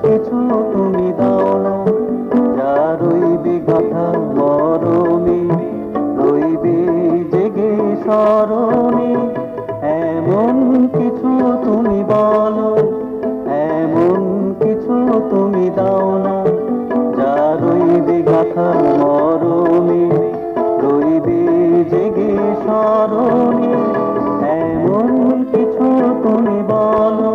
কিছু তুমি দাও না, যা রইবে গাথা মরণে, রইবে জেগে স্মরণে। এমন কিছু তুমি বলো, এমন কিছু তুমি দাও না, যা রইবে গাথা মরণে, রইবে জেগে স্মরণে। এমন কিছু তুমি বলো।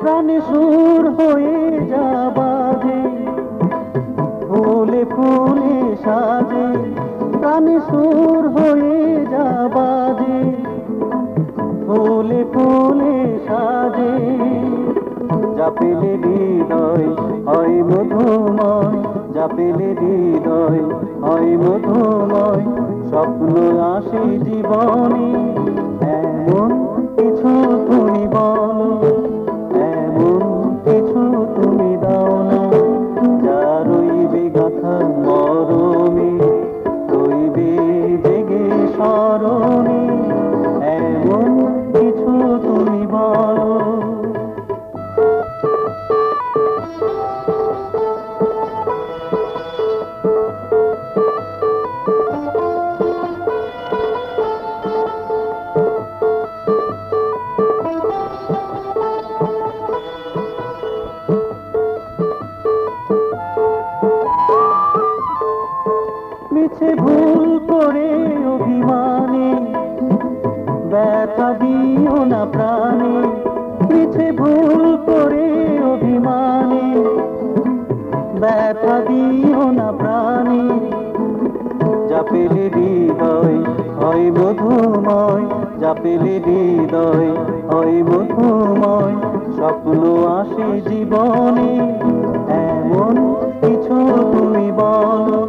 প্রাণে সুর হয়ে যাবাজে, ফুলে ফুলে সাজে। প্রাণে সুর হয়ে যাবাজে, ফুলে ফুলে সাজে। যা পেলে হৃদয় হয় মধুময়, যা পেলে হৃদয় হয় মধুময়। স্বপ্ন আসে জীবনে, এমন কিছু তুমি বলো, এমন কিছু তুমি দাও না, যা রইবে গাথা মরণে, রইবে জেগে স্মরণে। এমন কিছু তুমি বলো। মিছে ভুল করে অভিমানে, ব্যথা দিও না প্রাণে। মিছে ভুল করে অভিমানে, ব্যথা দিও না প্রাণে। যা পেলে হৃদয় হয় মধুময়, যা পেলে হৃদয় হয় মধুময়। স্বপ্ন আসে জীবনে, এমন কিছু তুমি বলো,